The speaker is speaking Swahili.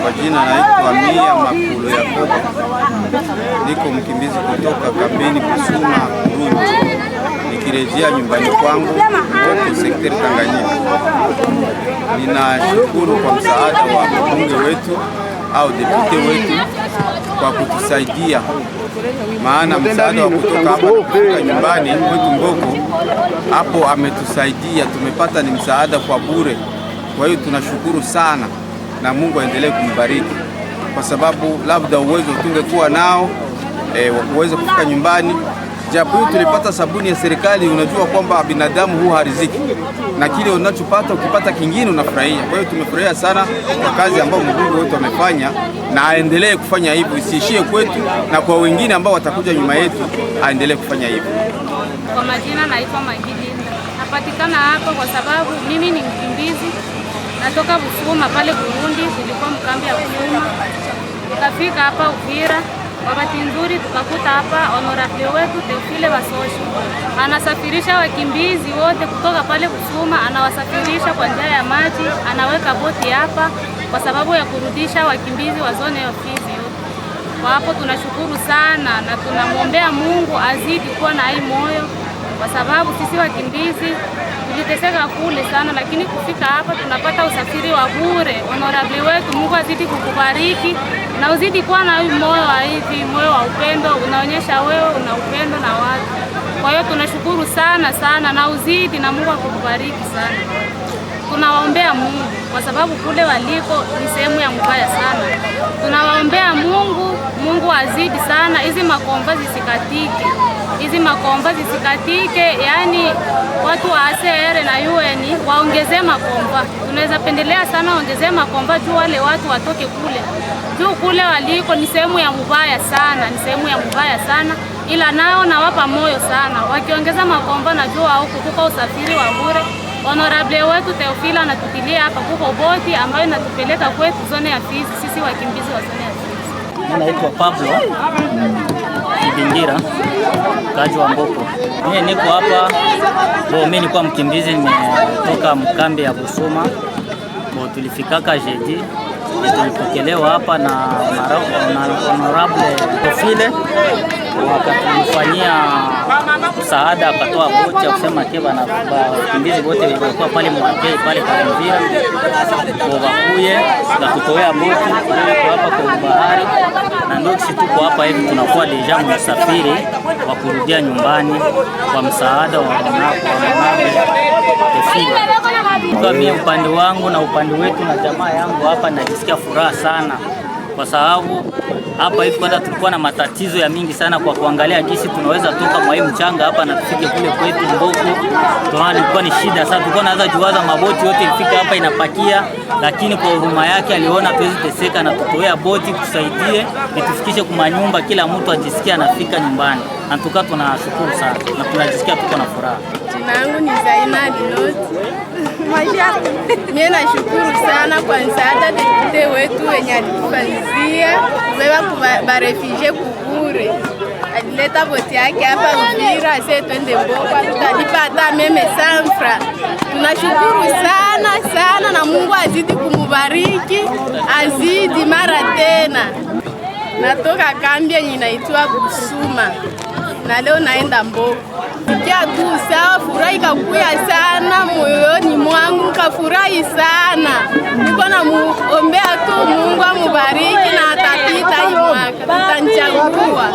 Kwa jina naitwa Mia Makulu Yakobo, niko mkimbizi kutoka kambini Busuma Burundi, nikirejea nyumbani kwangu huko sekta Tanganyika. Ninashukuru kwa msaada wa mbunge wetu au depute wetu kwa kutusaidia, maana msaada wa kutoka hapa kufika nyumbani kwetu Mboko hapo ametusaidia, tumepata ni msaada kwa bure. Kwa hiyo tunashukuru sana na Mungu aendelee kumbariki, kwa sababu labda uwezo tungekuwa nao uweze kufika nyumbani. Japo tulipata sabuni ya serikali, unajua kwamba binadamu huwa hariziki na kile unachopata, ukipata kingine unafurahia. Kwa hiyo tumefurahia sana kwa kazi ambayo mbunge wetu amefanya, na aendelee kufanya hivyo, isiishie kwetu, na kwa wengine ambao watakuja nyuma yetu aendelee kufanya hivyo. Kwa majina naitwa Magilinda, napatikana hapa kwa sababu mimi ni mkimbizi, natoka Busuma pale Burundi, nilikuwa mkambi ya Busuma, tukafika hapa Uvira. Wakati nzuri tukakuta hapa honorable wetu Teofile Basoshi anasafirisha wakimbizi wote kutoka pale Busuma, anawasafirisha kwa njia ya maji, anaweka boti hapa kwa sababu ya kurudisha wakimbizi wa zone ya Fizi yote. Kwa hapo tunashukuru sana na tunamwombea Mungu azidi kuwa na hii moyo, kwa sababu sisi wakimbizi tuliteseka kule sana, lakini kufika hapa tunapata usafiri wa bure. Honorable wetu, Mungu azidi kukubariki na uzidi kuwa na moyo wa hivi, moyo wa upendo, unaonyesha wewe una upendo na watu. Kwa hiyo tunashukuru sana sana na uzidi na Mungu akubariki sana. Tunawaombea Mungu kwa sababu kule waliko ni sehemu ya mbaya sana. Tunawaombea Mungu azidi sana, hizi makomba zisikatike. Hizi makomba zisikatike, yani watu wa ACR na UN waongezee makomba. Tunaweza pendelea sana waongezee makomba juu wale watu watoke kule. Juu kule waliko ni sehemu ya mbaya sana, ni sehemu ya mbaya sana, ila nao nawapa moyo sana. Wakiongeza makomba na juu huko kuko usafiri wa bure. Honorable wetu Teofila anatutilia hapa kuko boti ambayo inatupeleka kwetu zone ya Fizi, sisi wakimbizi wa zone ya Fizi. Mimi naitwa Pablo Kibingira, kaji wa Mboko. Mimi niko hapa, mimi nilikuwa mkimbizi, nimetoka mkambi ya Busuma. Tulifikaka jeudi, tulipokelewa hapa na honorable Teofile, wakatufanyia msaada, akatoa boti ya kusema keba na wakimbizi wote walikuwa pale mwakei pale kwa Uvira, wakuye wakatutoa boti kwa hapa kwa bahari, na ndio sisi tuko hapa hivi tunakuwa deja msafiri wa kurudia nyumbani kwa msaada wa honorable Teofile. Kwa mimi upande wangu na upande wetu na jamaa yangu hapa najisikia furaha sana, kwa sababu hapa hivi kwanza tulikuwa na matatizo ya mingi sana kwa kuangalia jinsi tunaweza toka mwa hii mchanga hapa na tufike kule kwetu Mboko. Tunaona ilikuwa ni shida sana, tulikuwa naanza juwaza maboti yote ifika hapa inapakia, lakini kwa huruma yake aliona tuwezi teseka na tutoea boti tusaidie itufikishe kwa nyumba, kila mtu ajisikie anafika nyumbani. Antuka tunashukuru sana na tunajisikia tuko na furaha. Jina langu ni Zaina Dinoti. Mimi nashukuru sana kwa msaada depute wetu wenye alitufanyia kubeba barefugee kubure. Alileta boti yake hapa Uvira, sasa twende Mboko, tutalipa hata meme sanfra. Tunashukuru sana sana na Mungu azidi kumubariki, azidi mara tena. Natoka kambi yenye inaitwa Busuma na leo naenda Mboko. Sikia tu sawa, furaha ikakuya sana moyoni mwangu, kafurahi sana. Niko na muombea tu Mungu amubariki na atapita hii mwaka, tutanichagua.